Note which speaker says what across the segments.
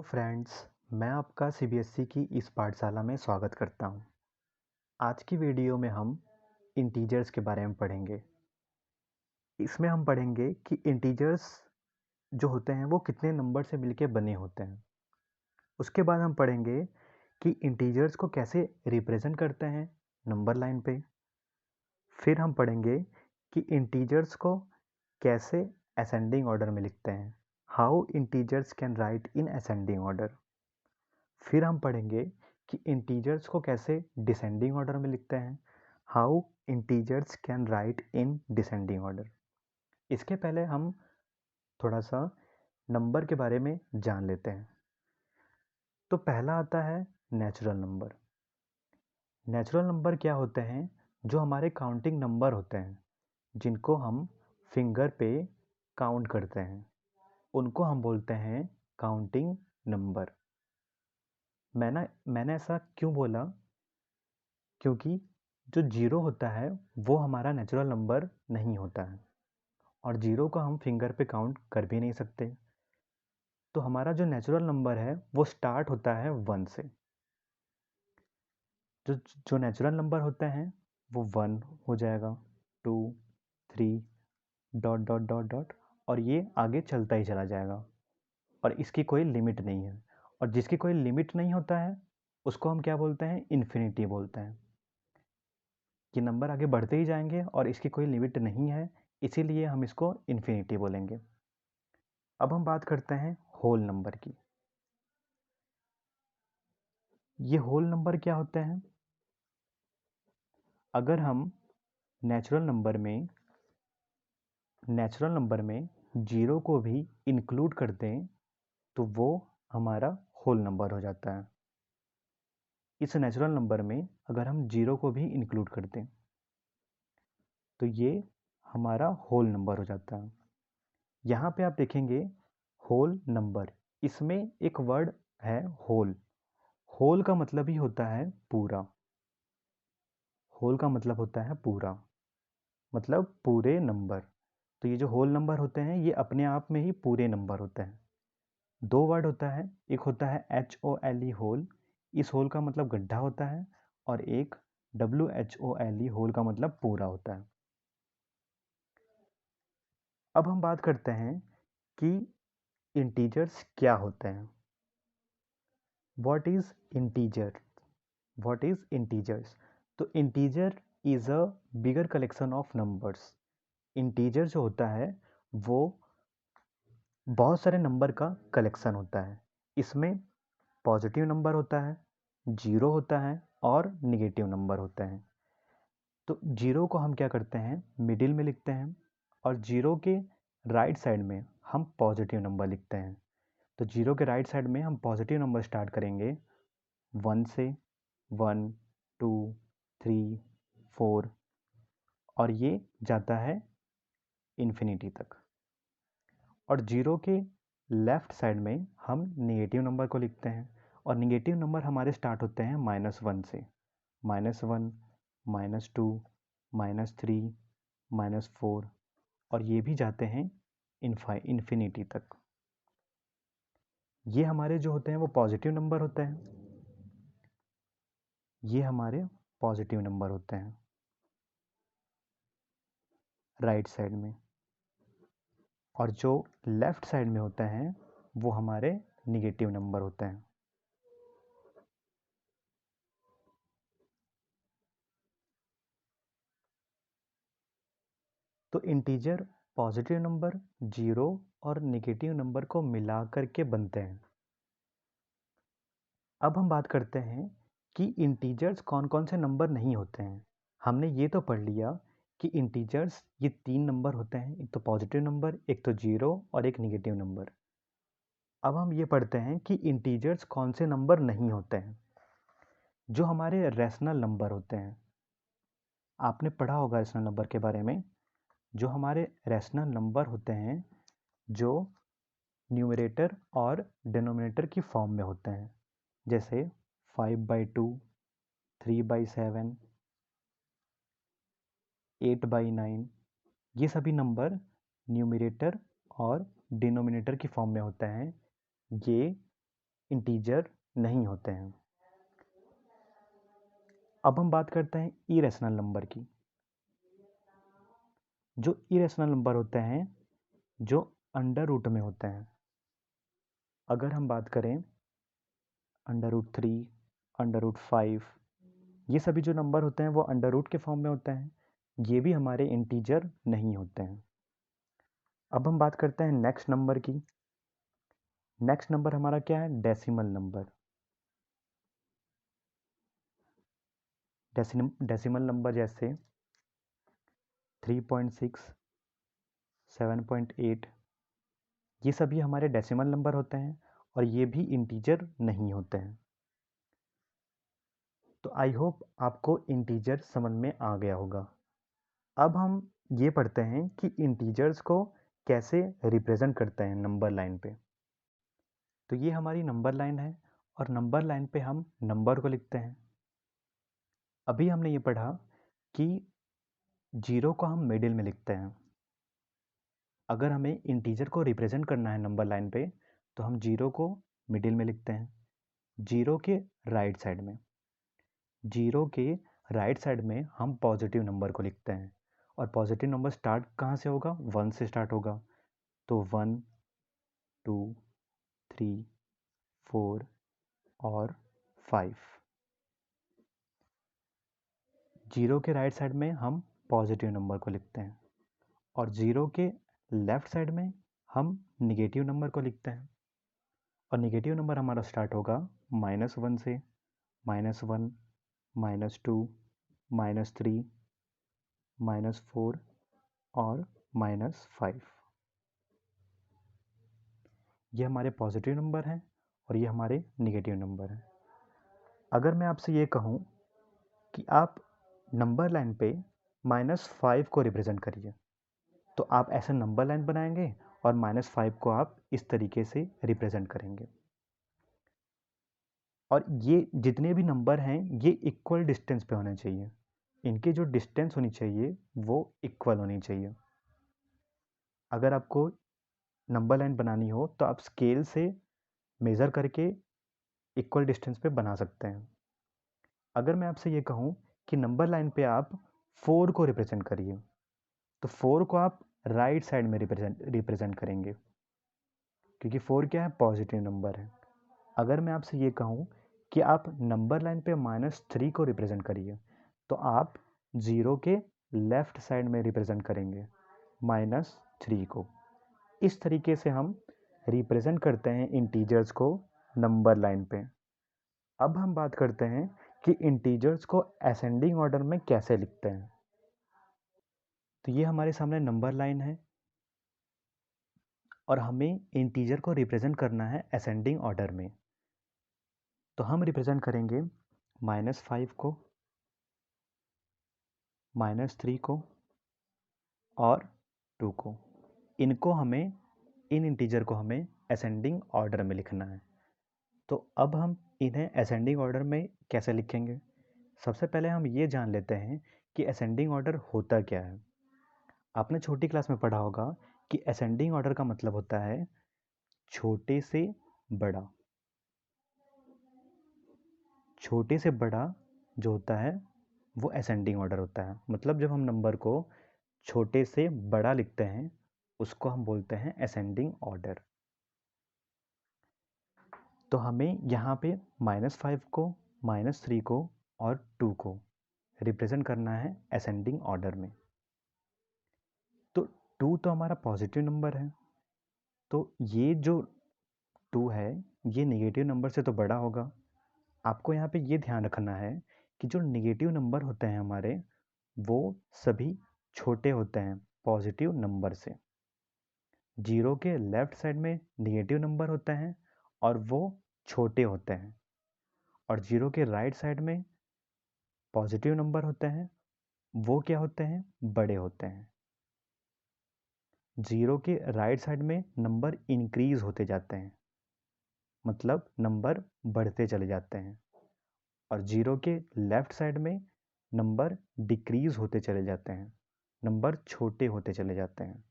Speaker 1: Friends, मैं आपका CBSE की इस पाठशाला में स्वागत करता हूं। आज की वीडियो में हम इंटीजर्स के बारे में पढ़ेंगे। इसमें हम पढ़ेंगे कि इंटीजर्स जो होते हैं वो कितने नंबर से मिलके बने होते हैं। उसके बाद हम पढ़ेंगे कि इंटीजर्स को कैसे रिप्रेजेंट करते हैं नंबर लाइन पे। फिर हम पढ़ेंगे कि इंटीजर्स को कैसे असेंडिंग ऑर्डर में लिखते हैं, how integers can write in ascending order. फिर हम पढ़ेंगे कि इंटीजर्स को कैसे डिसेंडिंग ऑर्डर में लिखते हैं, how integers can write in descending order. इसके पहले हम थोड़ा सा नंबर के बारे में जान लेते हैं। तो पहला आता है नेचुरल नंबर। नेचुरल नंबर क्या होते हैं? जो हमारे काउंटिंग नंबर होते हैं, जिनको हम फिंगर पे काउंट करते हैं, उनको हम बोलते हैं काउंटिंग नंबर। मैंने ऐसा क्यों बोला? क्योंकि जो जीरो होता है वो हमारा नेचुरल नंबर नहीं होता है और जीरो को हम फिंगर पे काउंट कर भी नहीं सकते। तो हमारा जो नेचुरल नंबर है वो स्टार्ट होता है 1 से। जो जो नेचुरल नंबर होते हैं वो 1 हो जाएगा, 2, 3, डॉट डॉट डॉट डॉट, और ये आगे चलता ही चला जाएगा और इसकी कोई लिमिट नहीं है। और जिसकी कोई लिमिट नहीं होता है उसको हम क्या बोलते हैं? इन्फिनिटी बोलते हैं। कि नंबर आगे बढ़ते ही जाएंगे और इसकी कोई लिमिट नहीं है, इसीलिए हम इसको इन्फिनिटी बोलेंगे। अब हम बात करते हैं होल नंबर की। ये होल नंबर क्या होते हैं? अगर हम नेचुरल नंबर में जीरो को भी इंक्लूड कर दें तो वो हमारा होल नंबर हो जाता है। इस नेचुरल नंबर में अगर हम जीरो को भी इंक्लूड कर दें तो ये हमारा होल नंबर हो जाता है। यहाँ पे आप देखेंगे होल नंबर, इसमें एक वर्ड है होल। होल का मतलब ही होता है पूरा। होल का मतलब होता है पूरा, मतलब पूरे नंबर। तो ये जो होल नंबर होते हैं ये अपने आप में ही पूरे नंबर होते हैं। दो वर्ड होता है, एक होता है HOLE होल, इस होल का मतलब गड्ढा होता है, और एक WHOLE होल का मतलब पूरा होता है। अब हम बात करते हैं कि इंटीजर्स क्या होते हैं। What is integer? What is integers? तो integer is a bigger collection of numbers. Integer जो होता है वो बहुत सारे नंबर का कलेक्शन होता है। इसमें पॉजिटिव नंबर होता है, जीरो होता है और निगेटिव नंबर होते हैं। तो जीरो को हम क्या करते हैं? मिडिल में लिखते हैं, और जीरो के राइट साइड में हम पॉजिटिव नंबर लिखते हैं। तो जीरो के राइट साइड में हम पॉजिटिव नंबर स्टार्ट करेंगे 1 से, 1, 2, 3, 4, और ये जाता है इन्फिनिटी तक। और जीरो के लेफ्ट साइड में हम नेगेटिव नंबर को लिखते हैं, और नेगेटिव नंबर हमारे स्टार्ट होते हैं -1 से। -1, -2, -3, -4, और ये भी जाते हैं इन्फिनिटी तक। ये हमारे जो होते हैं वो पॉजिटिव नंबर होते हैं। ये हमारे पॉजिटिव नंबर होते हैं राइट साइड में, और जो लेफ्ट साइड में होते हैं वो हमारे निगेटिव नंबर होते हैं। तो इंटीजर पॉजिटिव नंबर, जीरो और निगेटिव नंबर को मिला करके बनते हैं। अब हम बात करते हैं कि इंटीजर्स कौन कौन से नंबर नहीं होते हैं। हमने ये तो पढ़ लिया कि इंटीजर्स ये 3 नंबर होते हैं, एक तो पॉजिटिव नंबर, एक तो जीरो और एक निगेटिव नंबर। अब हम ये पढ़ते हैं कि इंटीजर्स कौन से नंबर नहीं होते हैं। जो हमारे रैशनल नंबर होते हैं, आपने पढ़ा होगा रैशनल नंबर के बारे में। जो हमारे रैशनल नंबर होते हैं जो न्यूमरेटर और डिनोमिनेटर की फॉर्म में होते हैं, जैसे 5/2, 3/7, 8/9, ये सभी नंबर न्यूमरेटर और डिनोमिनेटर की फॉर्म में होते हैं। ये इंटीजर नहीं होते हैं। अब हम बात करते हैं इरेशनल नंबर की। जो इरेशनल नंबर होते हैं जो अंडर रूट में होते हैं। अगर हम बात करें √3, √5, ये सभी जो नंबर होते हैं वो अंडर रूट के फॉर्म में होते हैं, ये भी हमारे इंटीजर नहीं होते हैं। अब हम बात करते हैं नेक्स्ट नंबर की। नेक्स्ट नंबर हमारा क्या है? Decimal number. डेसिमल नंबर जैसे 3.6, 7.8, ये सभी हमारे डेसिमल नंबर होते हैं और ये भी इंटीजर नहीं होते हैं। तो आई होप आपको इंटीजर समझ में आ गया होगा। अब हम ये पढ़ते हैं कि इंटीजर्स को कैसे रिप्रेजेंट करते हैं नंबर लाइन पे। तो ये हमारी नंबर लाइन है और नंबर लाइन पे हम नंबर को लिखते हैं। अभी हमने ये पढ़ा कि 0 को हम मिडिल में लिखते हैं। अगर हमें इंटीजर को रिप्रेजेंट करना है नंबर लाइन पे तो हम 0 को मिडिल में लिखते हैं, 0 के राइट साइड में। 0 के राइट साइड में हम पॉजिटिव नंबर को लिखते हैं और पॉजिटिव नंबर स्टार्ट कहाँ से होगा? 1 से स्टार्ट होगा। तो 1, 2, 3, 4 और 5। 0 के राइट साइड में हम पॉजिटिव नंबर को लिखते हैं और 0 के लेफ्ट साइड में हम निगेटिव नंबर को लिखते हैं और निगेटिव नंबर हमारा स्टार्ट होगा -1 से। -1, -2, -3, -4 और -5। ये हमारे पॉजिटिव नंबर हैं और ये हमारे निगेटिव नंबर हैं। अगर मैं आपसे ये कहूँ कि आप नंबर लाइन पे -5 को रिप्रेजेंट करिए तो आप ऐसा नंबर लाइन बनाएंगे और -5 को आप इस तरीके से रिप्रेजेंट करेंगे। और ये जितने भी नंबर हैं ये इक्वल डिस्टेंस पे होने चाहिए। इनकी जो डिस्टेंस होनी चाहिए वो इक्वल होनी चाहिए। अगर आपको नंबर लाइन बनानी हो तो आप स्केल से मेज़र करके इक्वल डिस्टेंस पे बना सकते हैं। अगर मैं आपसे ये कहूँ कि नंबर लाइन पे आप 4 को रिप्रेजेंट करिए तो 4 को आप राइट साइड में रिप्रेजेंट करेंगे क्योंकि 4 क्या है? पॉजिटिव नंबर है। अगर मैं आपसे ये कहूँ कि आप नंबर लाइन पे -3 को रिप्रेजेंट करिए तो आप 0 के लेफ्ट साइड में रिप्रेजेंट करेंगे -3 को। इस तरीके से हम रिप्रेजेंट करते हैं इंटीजर्स को नंबर लाइन पे। अब हम बात करते हैं कि इंटीजर्स को असेंडिंग ऑर्डर में कैसे लिखते हैं। तो ये हमारे सामने नंबर लाइन है और हमें इंटीजर को रिप्रेजेंट करना है असेंडिंग ऑर्डर में। तो हम रिप्रेजेंट करेंगे -5 को, -3 को और 2 को। इनको हमें इन इंटीजर को हमें असेंडिंग ऑर्डर में लिखना है। तो अब हम इन्हें असेंडिंग ऑर्डर में कैसे लिखेंगे? सबसे पहले हम ये जान लेते हैं कि असेंडिंग ऑर्डर होता क्या है। आपने छोटी क्लास में पढ़ा होगा कि असेंडिंग ऑर्डर का मतलब होता है छोटे से बड़ा। छोटे से बड़ा जो होता है वो असेंडिंग ऑर्डर होता है। मतलब जब हम नंबर को छोटे से बड़ा लिखते हैं उसको हम बोलते हैं असेंडिंग ऑर्डर। तो हमें यहाँ पे -5 को, -3 को और 2 को रिप्रेजेंट करना है असेंडिंग ऑर्डर में। तो 2 तो हमारा पॉजिटिव नंबर है तो ये जो 2 है ये नेगेटिव नंबर से तो बड़ा होगा। आपको यहाँ पे ये ध्यान रखना है कि जो नेगेटिव नंबर होते हैं हमारे वो सभी छोटे होते हैं पॉजिटिव नंबर से। 0 के लेफ्ट साइड में नेगेटिव नंबर होते हैं और वो छोटे होते हैं और 0 के राइट साइड में पॉजिटिव नंबर होते हैं, वो क्या होते हैं? बड़े होते हैं। 0 के राइट साइड में नंबर इंक्रीज होते जाते हैं, मतलब नंबर बढ़ते चले जाते हैं और 0 के लेफ्ट साइड में नंबर डिक्रीज होते चले जाते हैं, नंबर छोटे होते चले जाते हैं।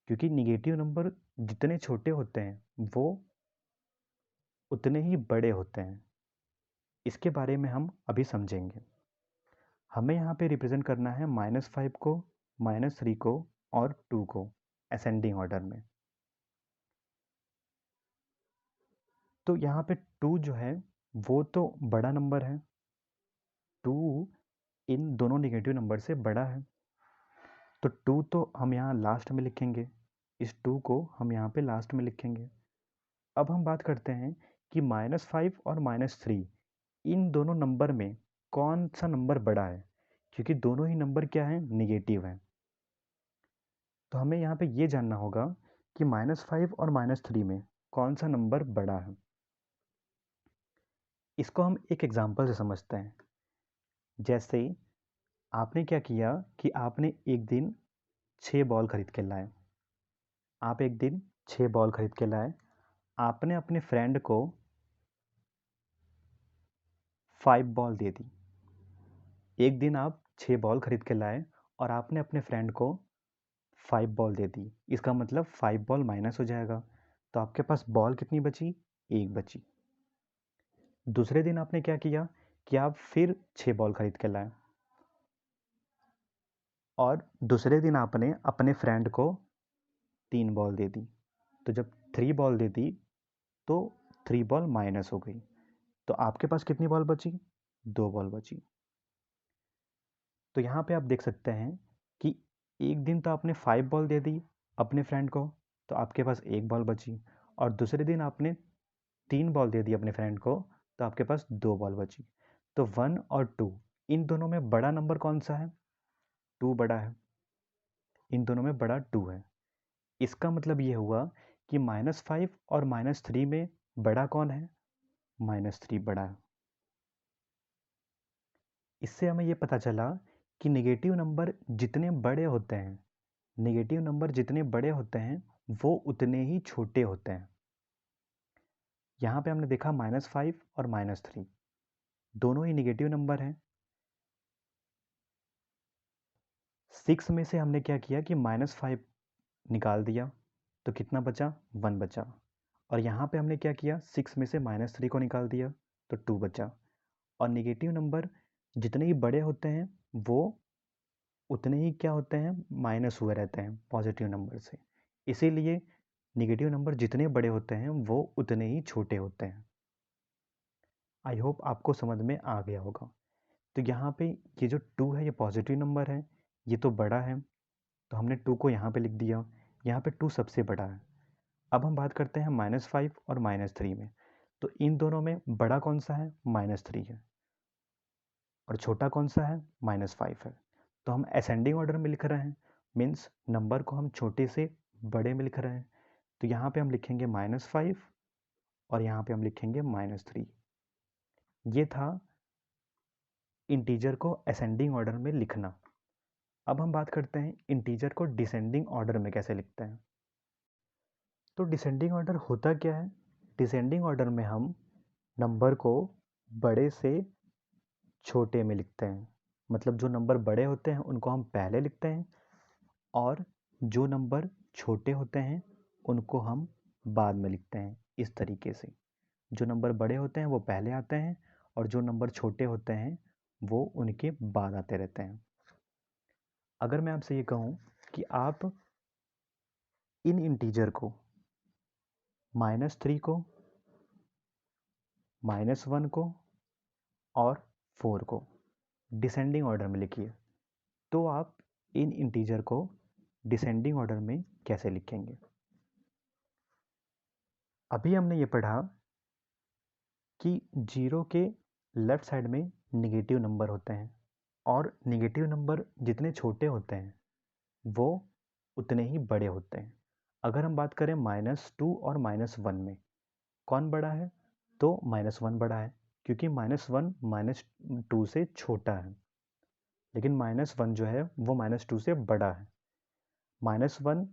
Speaker 1: क्योंकि निगेटिव नंबर जितने छोटे होते हैं वो उतने ही बड़े होते हैं। इसके बारे में हम अभी समझेंगे। हमें यहाँ पे रिप्रेजेंट करना है -5 को, -3 को और 2 को असेंडिंग ऑर्डर में। तो यहाँ पे 2 जो है वो तो बड़ा नंबर है, 2 इन दोनों नेगेटिव नंबर से बड़ा है, तो 2 तो हम यहाँ लास्ट में लिखेंगे, इस 2 को हम यहाँ पे लास्ट में लिखेंगे। अब हम बात करते हैं कि -5 और -3 इन दोनों नंबर में कौन सा नंबर बड़ा है, क्योंकि दोनों ही नंबर क्या है, निगेटिव हैं। तो हमें यहाँ पे ये जानना होगा कि -5 और -3 में कौन सा नंबर बड़ा है। इसको हम एक एग्जाम्पल से समझते हैं। जैसे आपने क्या किया कि आपने एक दिन 6 बॉल खरीद के लाए। आप एक दिन 6 बॉल खरीद के लाए। आपने अपने फ्रेंड को 5 बॉल दे दी। एक दिन आप 6 बॉल खरीद के लाए और आपने अपने फ्रेंड को 5 बॉल दे दी। इसका मतलब 5 बॉल माइनस हो जाएगा, तो आपके पास बॉल कितनी बची, 1 बची। दूसरे दिन आपने क्या किया कि आप फिर 6 बॉल खरीद के लाए और दूसरे दिन आपने अपने फ्रेंड को 3 बॉल दे दी। तो जब 3 बॉल दे दी तो 3 बॉल माइनस हो गई, तो आपके पास कितनी बॉल बची, 2 बॉल बची। तो यहाँ पे आप देख सकते हैं कि एक दिन तो आपने 5 बॉल दे दी अपने फ्रेंड को, तो आपके पास 1 बॉल बची, और दूसरे दिन आपने 3 बॉल दे दी अपने फ्रेंड को, तो आपके पास 2 बॉल बची। तो 1 और 2 इन दोनों में बड़ा नंबर कौन सा है, 2 बड़ा है। इन दोनों में बड़ा 2 है। इसका मतलब ये हुआ कि -5 और -3 में बड़ा कौन है, -3 बड़ा है। इससे हमें ये पता चला कि नेगेटिव नंबर जितने बड़े होते हैं, नेगेटिव नंबर जितने बड़े होते हैं वो उतने ही छोटे होते हैं। यहाँ पे हमने देखा -5 और -3 दोनों ही नेगेटिव नंबर हैं। 6 में से हमने क्या किया कि -5 निकाल दिया, तो कितना बचा, 1 बचा। और यहाँ पे हमने क्या किया, 6 में से -3 को निकाल दिया तो 2 बचा। और नेगेटिव नंबर जितने ही बड़े होते हैं वो उतने ही क्या होते हैं, माइनस हुए रहते हैं पॉजिटिव नंबर से। इसीलिए नेगेटिव नंबर जितने बड़े होते हैं वो उतने ही छोटे होते हैं। आई होप आपको समझ में आ गया होगा। तो यहाँ पे ये जो 2 है ये पॉजिटिव नंबर है, ये तो बड़ा है, तो हमने 2 को यहाँ पे लिख दिया। यहाँ पे 2 सबसे बड़ा है। अब हम बात करते हैं -5 और -3 में। तो इन दोनों में बड़ा कौन सा है, -3 है, और छोटा कौन सा है, -5 है। तो हम असेंडिंग ऑर्डर में लिख रहे हैं, मीन्स नंबर को हम छोटे से बड़े में लिख रहे हैं। तो यहाँ पे हम लिखेंगे -5 और यहाँ पे हम लिखेंगे -3। ये था इंटीजर को असेंडिंग ऑर्डर में लिखना। अब हम बात करते हैं इंटीजर को डिसेंडिंग ऑर्डर में कैसे लिखते हैं। तो डिसेंडिंग ऑर्डर होता क्या है, डिसेंडिंग ऑर्डर में हम नंबर को बड़े से छोटे में लिखते हैं। मतलब जो नंबर बड़े होते हैं उनको हम पहले लिखते हैं और जो नंबर छोटे होते हैं उनको हम बाद में लिखते हैं। इस तरीके से जो नंबर बड़े होते हैं वो पहले आते हैं और जो नंबर छोटे होते हैं वो उनके बाद आते रहते हैं। अगर मैं आपसे ये कहूँ कि आप इन इंटीजर को -3 को, -1 को और 4 को डिसेंडिंग ऑर्डर में लिखिए, तो आप इन इंटीजर को डिसेंडिंग ऑर्डर में कैसे लिखेंगे। अभी हमने ये पढ़ा कि 0 के लेफ्ट साइड में निगेटिव नंबर होते हैं और निगेटिव नंबर जितने छोटे होते हैं वो उतने ही बड़े होते हैं। अगर हम बात करें -2 और -1 में कौन बड़ा है, तो -1 बड़ा है, क्योंकि -1 -2 से छोटा है, लेकिन -1 जो है वो -2 से बड़ा है। -1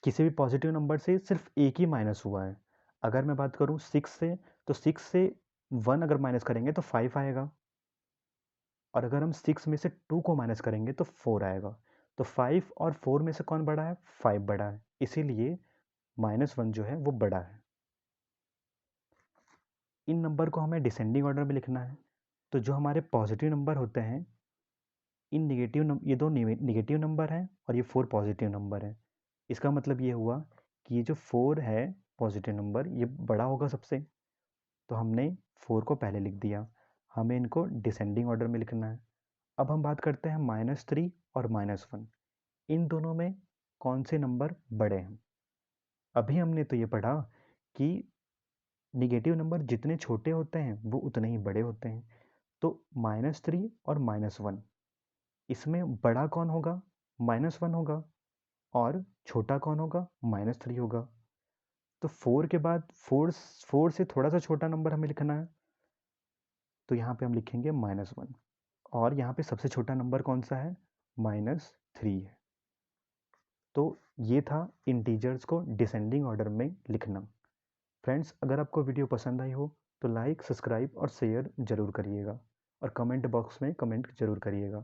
Speaker 1: किसी भी पॉजिटिव नंबर से सिर्फ एक ही माइनस हुआ है। अगर मैं बात करूँ 6 से, तो 6 से 1 अगर माइनस करेंगे तो 5 आएगा, और अगर हम 6 में से 2 को माइनस करेंगे तो 4 आएगा। तो 5 और 4 में से कौन बड़ा है, 5 बड़ा है, इसीलिए -1 जो है वो बड़ा है। इन नंबर को हमें डिसेंडिंग ऑर्डर में लिखना है। तो जो हमारे पॉजिटिव नंबर होते हैं, इन ये दो निगेटिव नंबर हैं और ये 4 पॉजिटिव नंबर हैं। इसका मतलब ये हुआ कि ये जो 4 है पॉजिटिव नंबर, ये बड़ा होगा सबसे, तो हमने 4 को पहले लिख दिया। हमें इनको डिसेंडिंग ऑर्डर में लिखना है। अब हम बात करते हैं -3 और -1, इन दोनों में कौन से नंबर बड़े हैं। अभी हमने तो ये पढ़ा कि निगेटिव नंबर जितने छोटे होते हैं वो उतने ही बड़े होते हैं। तो -3 और -1, इसमें बड़ा कौन होगा? -1 होगा, और छोटा कौन होगा? -3 होगा। तो 4 के बाद 4 से थोड़ा सा छोटा नंबर हमें लिखना है, तो यहाँ पे हम लिखेंगे -1, और यहाँ पे सबसे छोटा नंबर कौन सा है? -3 है। तो ये था इंटीजर्स को डिसेंडिंग ऑर्डर में लिखना। फ्रेंड्स, अगर आपको वीडियो पसंद आई हो तो लाइक, सब्सक्राइब और शेयर ज़रूर करिएगा, और कमेंट बॉक्स में कमेंट ज़रूर करिएगा।